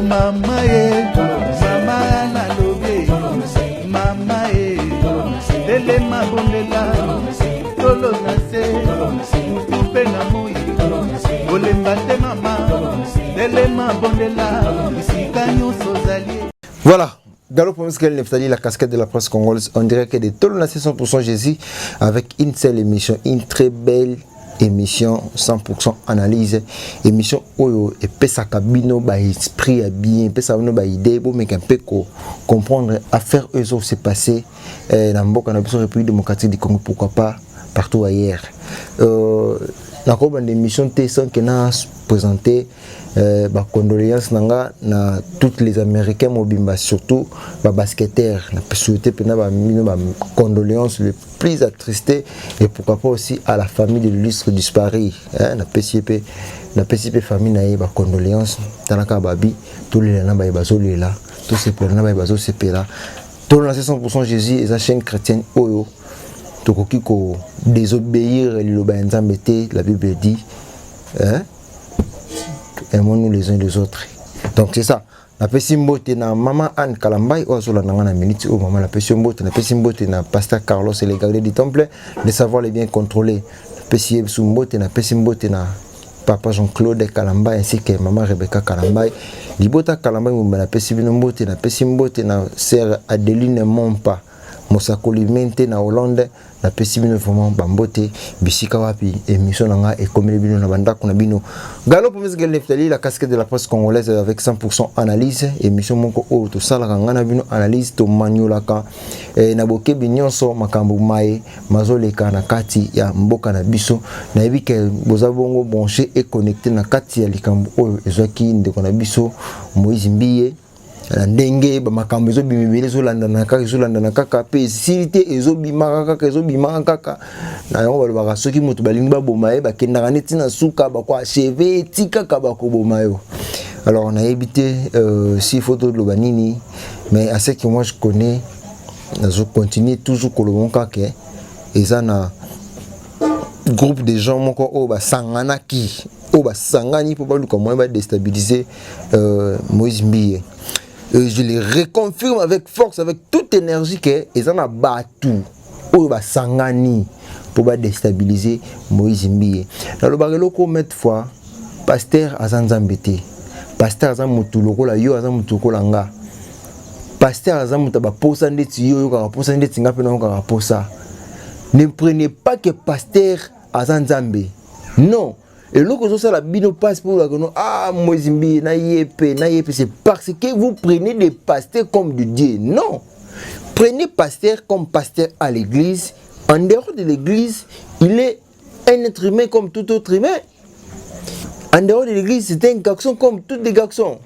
mama mama na lobe mama dele mabondela tolo na se mpe na moi olemba te mama dele mabondela isika nyonso zali. Voilà. Galop Promiskel Neftali, la casquette de la presse congolaise. On dirait que de tout le 100% Jésus avec une seule émission, une très belle émission 100% analyse, émission oyo et pesa kabino ba esprit à bien, pesa no ba idée pour mais un peu comprendre affaire eux s'est passé dans mboka na biso République démocratique du Congo, pourquoi pas partout ailleurs. La robe d'émission T100 qui n'a présenté condoléances nanga na toutes les Américains mobimba, surtout les basketteurs. Na souhaité condoléances les plus attristés et pourquoi pas aussi à la famille de l'illustre disparu. Na PCP famille na ba condoléances tanaka babi tous les lana ba bazoli là, tous ces plans ba bazo sepela. Tout le 100% Jésus et sa chaîne chrétienne oyo. Tokoki ko désobéir liloba nzambe te, la Bible dit aimons-nous les uns les autres. Donc c'est ça. La pesimbote na maman Anne Kalambay o zola nanga na minute o maman la pesimbote na pasteur Carlos et les gardiens du temple, de savoir les bien contrôler. Pesimbote na papa Jean-Claude Kalambay ainsi que maman Rebecca Kalambay. Libota Kalambay na pesimbote na sœur Adeline Mompa. Mosakoli mente na Hollande na pesi bino vraiment bambote bisika wapi émission nanga et comme bino na banda kuna bino Galop Promiskel Neftali, la casquette de la presse congolaise avec 100% analyse, émission moko o to sala ngana bino analyse to maniolaka na boke binyonso makambo mai mazoleka na kati ya mboka na biso na ebike bozabongo branché et connecté na kati ya likambo oyo ezwaki ndeko na biso Moïse Mbiye ndenge ba makambo ezo bimibele zo landana kaka pe silité ezo bimaka kaka na yo balobaka soki moto balingi ba boma ba kendaka neti na suka ba kwa cheve tika ka ba ko boma yo. Alors on a évité si photo de lobanini, mais à ce que moi je connais je continue toujours kolobonka ke ezana groupe de gens moko o ba sanganaki o ba sangani pour pas luka moi ba déstabiliser Moïse Mbiye. Je les reconfirme avec force, avec toute énergie que ils en a battu ou ba sangani pour déstabiliser Moïse Mbiye. Dans le barrelo ko met fois pasteur azanzambete. Pasteur azamutuloko la yo azamutuloko langa. Pasteur azamuta ba posa ndeti yo ka posa ndeti ngape na ka posa. Ne prenez pas que pasteur azanzambe. Non. Et là, quand ça la bino passe pour la Moïse Mbiye na yepe, c'est parce que vous prenez des pasteurs comme de Dieu. Non. Prenez pasteur comme pasteur à l'église. En dehors de l'église, il est un être humain comme tout autre humain. En dehors de l'église, c'est un garçon comme tous les garçons.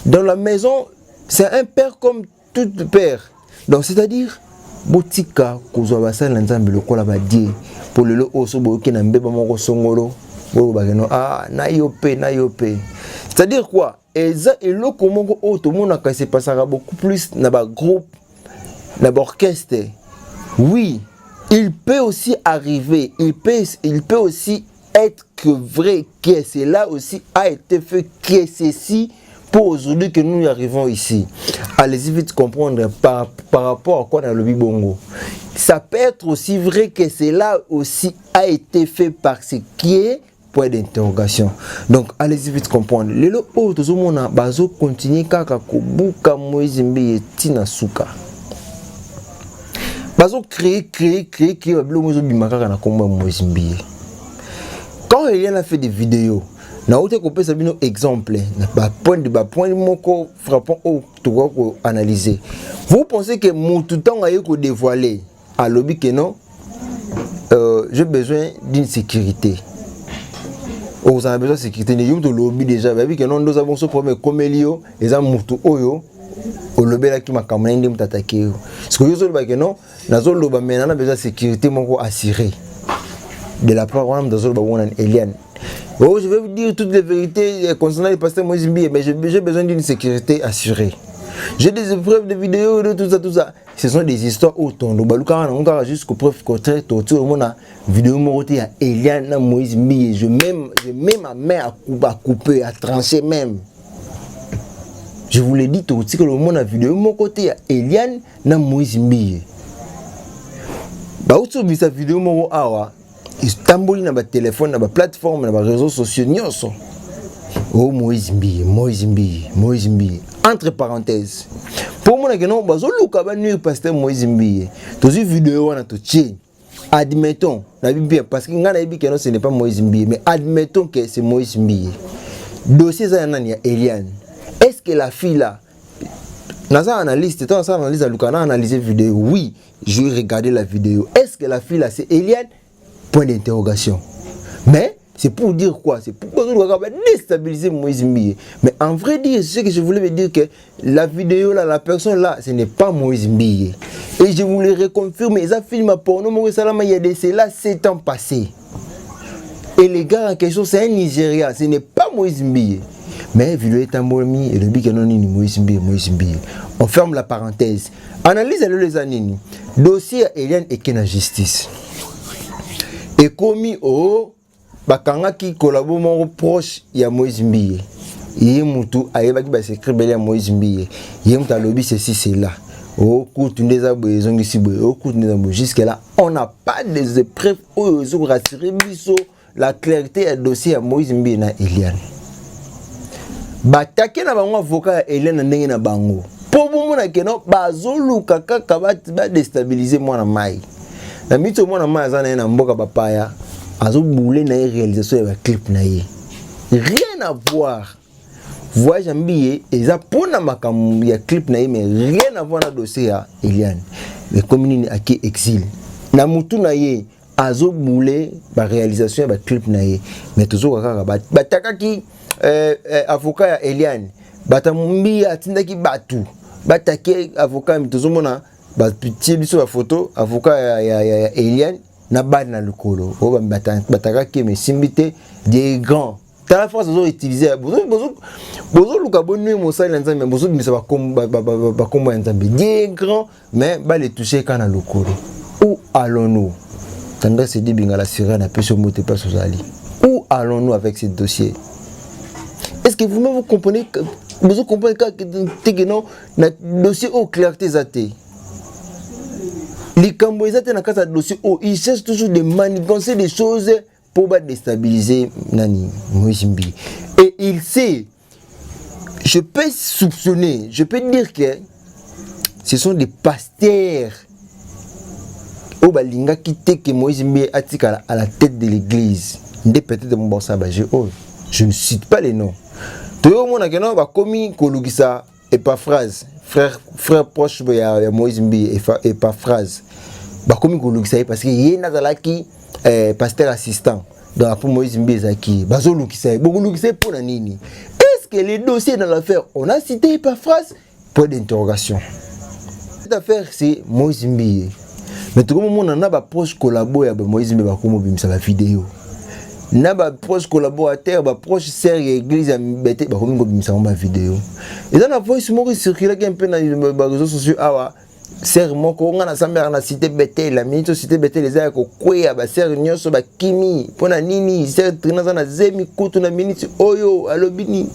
Dans la maison, c'est un père comme tout père. Donc, c'est-à-dire, botika kozwa basala nzambe lokola ba Dieu pour le oso boke na mbeba moko songolo. Na yope. C'est-à-dire quoi? Et le comment tout le monde a passé beaucoup plus dans le groupe, dans l'orchestre. Oui, il peut aussi arriver, il peut aussi être que vrai que cela aussi a été fait que ceci pour aujourd'hui que nous y arrivons ici. Allez-y vite comprendre par rapport à quoi dans le Bibongo. Ça peut être aussi vrai que cela aussi a été fait par ce qui est point d'interrogation. Donc allez-y vite comprendre. Les autres gens bazo continuer kaka kobuka Moïse Mbiye tina suka. Bazo créer bablo Moïse bimaka na komba Moïse Mbiye. Quand il a fait des vidéos, na ote ko pesa bino exemple, ba point moko frappant au to ko analyser. Vous pensez que mon tout temps a ko dévoiler à lobby que non j'ai besoin d'une sécurité. Vous avez besoin de sécurité. Nous avons lobby déjà. Nous avons ce problème comme Elio. Nous avons tout oyo. Au lobby là qui m'a camé nous attaquer. Ce que nous avons non, nous avons lobby maintenant besoin de sécurité mon assuré. De la part de nous avons Eliane. Oh, je vais vous dire toutes les vérités concernant le pasteur Moïse Mbiye, mais j'ai besoin d'une sécurité assurée. J'ai des preuves de vidéos de tout ça. Ce sont des histoires autant. Nous allons jusqu'aux preuves contraires. Tout le monde a vidéo morotée à Eliane Moïse Mbiye. Je mets ma main à couper, à trancher même. Je vous l'ai dit tout aussi que le monde a vidéo mon côté ya Eliane na Moïse Mbiye. Ba uso bisa vidéo mo awa istamboli na ba téléphone na ba plateforme na ba réseaux sociaux nyonso. Oh Moïse Mbiye. Entre parenthèses. Pour moi que non bazo luka ba nuire pasteur Moïse Mbiye. Tozi vidéo wana to tche. Admettons la Bible parce que ngana yebi que non ce n'est pas Moïse Mbiye mais admettons que c'est Moïse Mbiye. Dossier za nani ya Eliane. Est-ce que la fille là, dans sa analyse, à Lucana analyser la vidéo, oui, je vais regarder la vidéo. Est-ce que la fille là c'est Eliane? Point d'interrogation. Mais c'est pour dire quoi? C'est pour déstabiliser Moïse Mbiye. Mais en vrai dire, ce que je voulais dire que la vidéo là, la personne là, ce n'est pas Moïse Mbiye. Et je voulais reconfirmer, ils ont filmé porno, il y a de cela 7 ans passés. Et les gars en question, c'est un Nigérian, ce n'est pas Moïse Mbiye. Mais vidéo est un momi et le but que non ni Moïse Mbiye. On ferme la parenthèse. Analyse les années. Dossier Eliane et Kena justice. Et commis au bakanga qui collabore mon proche ya Moïse Mbiye. Yé mutu ayeba ki ba secret belé Moïse Mbiye. Yé muta lobby ceci c'est là. Au cours de des abouezons ici au cours de jusque là on n'a pas des preuves pour rassurer biso la clarté du dossier à Moïse Mbiye na Eliane. Batake na bango avocat ya Eliane ndenge na bango. Po bomona keno bazoluka kaka ba déstabiliser mwana mai. Na mito mwana mai azana na mboka papaya azo boule na réalisation ya clip na ye. Rien à voir. Voyage Mbiye eza pona makambo ya clip na ye mais rien à voir na dossier ya Eliane. Le commune aki exil. Na mutu na ye azo boule ba réalisation ya clip na ye mais toujours kaka bataka ki avocat ya Eliane batamumbi atindaki batu batake avocat mitozomona batie biso ba photo avocat ya Eliane na bad na lokolo o bataka ki mais simbité des grands ta force zo utiliser bozo luka bonu mosali nzambe bozo bimisa ba kombo ya nzambe des grands mais ba les toucher kana lokolo. Où allons-nous? Tanda se dit bingala sirena na peso mote pas sozali. Où allons-nous avec ce dossier? Est-ce que vous-même vous comprenez que vous comprenez que non le dossier au clarté zaté les camboisés na kasa dossier au ils cherchent toujours de manigancer des choses pour déstabiliser nani Moïse Mbiye et il sait je peux soupçonner je peux dire que ce sont des pasteurs au balinga qui te que Moïse Mbiye atika à la tête de l'église des peut-être de mon bon sabage je ne cite pas les noms. Tout le monde a commis Kolugisa et pas phrase. Frère proche de Moïse Mbiye et pas phrase. Bah commis Kolugisa parce que y en a qui pasteur assistant. Donc pour Moïse Mbiye zaki. Bazo Lugisa. Beaucoup Lugisa pour la nini. Est-ce que les dossiers dans l'affaire on a cité pas phrase? Point d'interrogation. Cette affaire c'est Moïse Mbiye. Mais tout le monde en a pas proche collaborer avec Moïse Mbiye comme bimisa la vidéo. Na ba proche collaborateur ba proche sœur église a bête ba komi ngobimisa ma vidéo et dans la voice moko circuler un peu dans ba réseaux sociaux awa sœur moko ngana sambera na cité bête la minute cité bête les a ko kwea ba sœur nyonso ba kimi pona nini sœur trina na zemi kutu na minute oyo alobini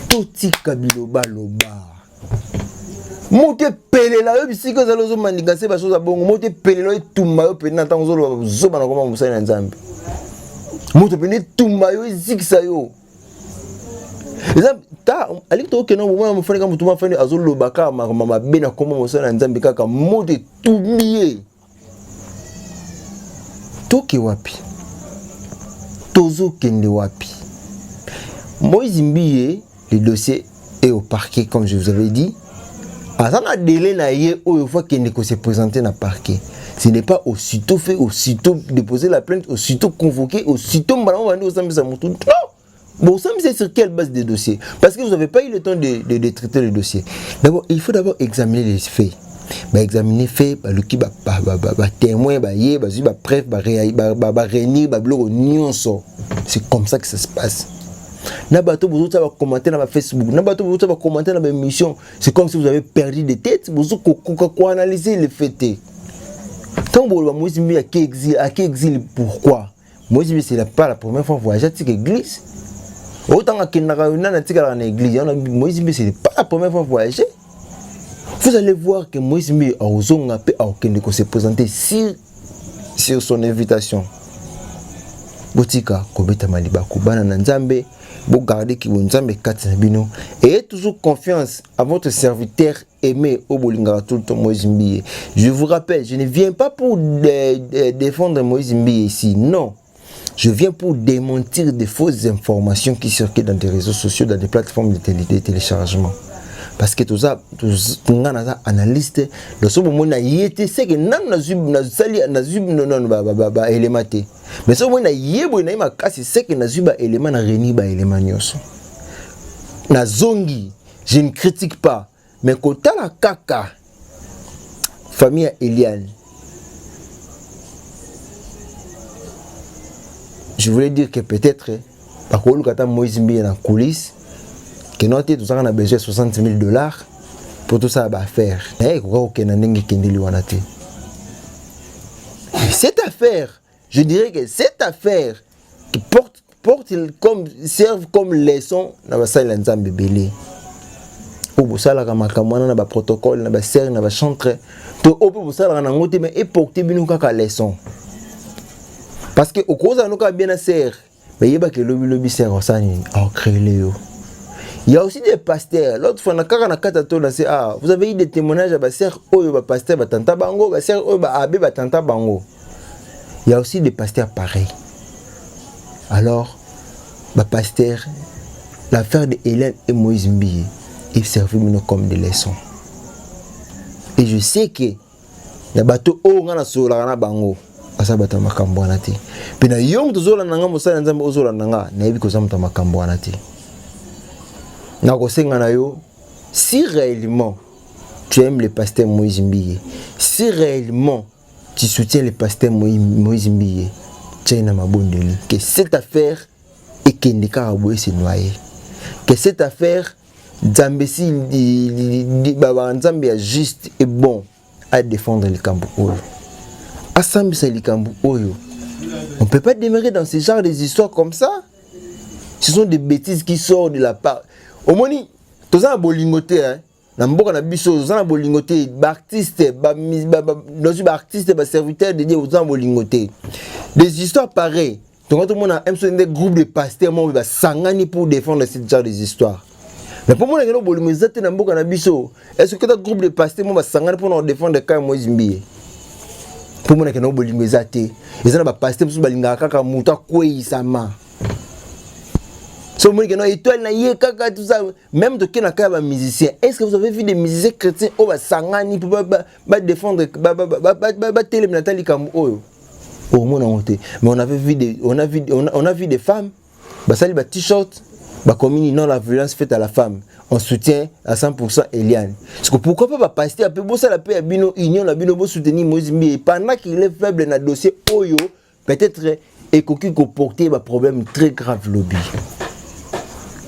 toti kabilo baloba mote pelela yo bisiko za lozo manigase ba chose bongo mote pelela yo tumba yo pe na tango zo ba na koma musana na nzambe. Moto pene tumba yo zikisa yo. Eza ta alito ke no mwana mfani kama mutuma fani azolo baka mama bena koma mosana nzambe kaka moto tumbiye. Toki wapi? Tozo kende wapi? Moïse Mbiye, le dossier est au parquet comme je vous avais dit. Azana délai na ye o fois kende ko se présenter na parquet. Ce n'est pas aussitôt fait, aussitôt déposer la plainte, aussitôt convoqué, aussitôt au Zambie. Non! Bon, ça c'est sur quelle base des dossiers? Parce que vous n'avez pas eu le temps de traiter le dossier. D'abord, il faut d'abord examiner les faits. Examiner les faits, le qui témoin, preuve, réunir, c'est comme ça que ça se passe. Nabato vous avez commenté dans Facebook, Nabato vous avez commenté dans l'émission. C'est comme si vous avez perdu des têtes, vous avez analysé les faits. Quand Moïse Mbiye a qui exil, pourquoi? Moïse Mbiye c'est pas la première fois voyager à l'église. Autant qu'il n'a pas en église, Moïse Mbi, ce n'est pas la première fois voyager. Vous allez voir que Moïse Mbi a osé se présenter sur son invitation. Botika, Kobeta Maliba, Kubana Nanzambe, Bo garder qui vous Nzambe Katsabino. Ayez toujours confiance à votre serviteur aimé au Bolingara tout le temps Moïse Mbi. Je vous rappelle, je ne viens pas pour défendre Moïse Mbi ici, non. Je viens pour démentir des fausses informations qui circulent dans des réseaux sociaux, dans des plateformes de téléchargement. Parce que tout ça, analyste, le seul moment où c'est que mais ce moment c'est que je ne critique pas, mais quand la kaka, famille Eliane, je voulais dire que peut-être, par contre, Moïse Mbi dans la coulisse, que notre tout ça on a besoin de $60,000 pour tout ça à faire. Cette affaire, je dirais que cette affaire qui serve comme leçon dans la salle d'Anzambe belé. Au ça la makamana na protocole na serre na chantre to au ça la ngote mais et porter binu kaka leçon. Parce que au cause nous ka bien serre mais yeba que lobby serre osani a créé léo. Il y a aussi des pasteurs. L'autre fois, vous avez eu des témoignages à Basser, pasteur Batanta Bango, Basser, Abbé Batanta Bango. Il y a aussi des pasteurs pareils. Alors, pasteur, l'affaire de Hélène et Moïse Mbi, ils servent comme des leçons. Et je sais que les bateaux, on a sur la bango. Asa bata makambo anati. Pina yong tozola nanga mosala nzambe ozola nanga, na yebi ko zamta makambo anati. Si réellement tu aimes le pasteur Moïse Mbi, si réellement tu soutiens le pasteur Moïse Mbi, tu es dans ma bonne délire. Que cette affaire est qu'Indika Aboué s'est noyé. Que cette affaire, Zambesi, Nzambe est juste et bon à défendre le Kambu Oyo. Assemble c'est le Kambu Oyo. On ne peut pas demeurer dans ce genre d'histoires comme ça. Ce sont des bêtises qui sortent de la part. Au moins, tous les bolingotés, na mboka na biso, tous les bolingotés, artistes, serviteurs de Dieu, tous les bolingotés. Des histoires pareilles. Tout le monde a un groupe de pasteurs qui va s'engager pour défendre ce genre des histoires. Mais pour moi, les bolingotés na mboka na biso, est-ce que le groupe de pasteurs va s'engager pour défendre le cas de Moïse Mbi? Pour moi, les bolingotés, ils sont des pasteurs qui sont kaka muta kwei sama. Même de quel cas musicien, est-ce que vous avez vu des musiciens chrétiens au Sangani pour défendre télé Nathalie Kamou? Mais on avait vu des femmes, basali t-shirt, commune non la violence faite à la femme. On soutient à 100% Eliane. Pourquoi pas passer un peu ça la paix à Bino Union la Bino pour soutenir Moïse Mbi pendant qu'il est faible dans le dossier Oyo, peut-être et qu'il porter un problème très grave lobby.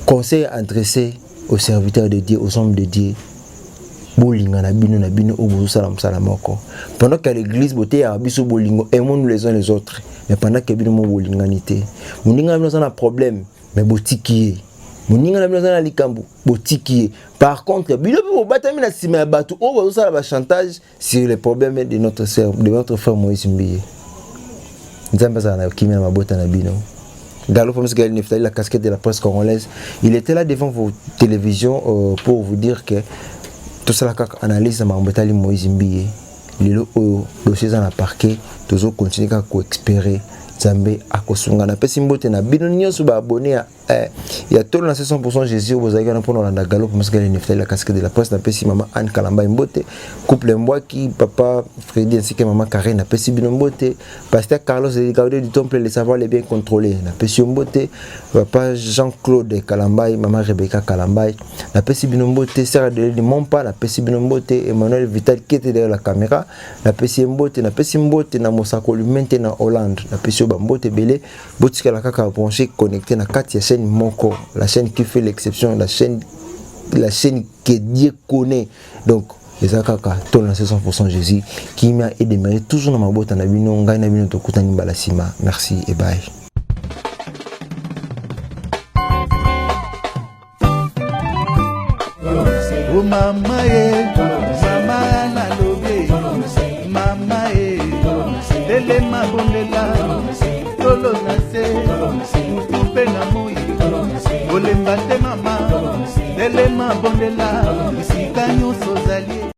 Conseil adressé aux serviteurs de Dieu, aux hommes de Dieu. Pendant que l'église beauté a biso bolingo, aimons-nous les uns les autres. Mais pendant que bino bolinganité, moninga nous a un problème, mais botiki. Moninga nous a un likambu, botiki. Par contre, bino po batami na sima batu, on va faire un chantage sur les problèmes de notre sœur, de notre frère Moïse Mbi. Nzamba za na kimia mabota na bino. Gallo Fomsgaël Neftali, la casquette de la presse congolaise, il était là devant vos télévisions pour vous dire que tout ça, analyse Mambetali Moïse Mbi, le dossier dans la parquet, toujours continuer à co-expérer. Zambé a kosunga na pesi mbote na bino nyonso ba abonné il y a tout dans 100% Jésus vous avez gagné pour la Gallo Fomsgaël Neftali, la casquette de la presse na pesi maman Anne Kalamba mbote couple Mbwaki papa Freddy ainsi que maman Karen na pesi bino mbote pasteur Carlos de Gaudé du temple les savoir les bien contrôler na pesi mbote papa Jean-Claude Kalamba maman Rebecca Kalamba na pesi bino mbote Sarah de Mompa na pesi bino mbote Emmanuel Vital qui était derrière la caméra na pesi mbote na Mosako Lumente na Hollande na pesi bambote belé botika la kaka branché connecté na kati ya chaîne Moko, la chaîne qui fait l'exception, la chaîne que Dieu connaît. Donc les akaka ton la 100% Jésus qui m'a aidé toujours dans ma boîte na bino ngai na bino to kutani balasima. Merci et bye. Oh mama mama na lobe mama telema bondela tolo na se mutupe na moi olemba te mama telema bondela isika nyonso zali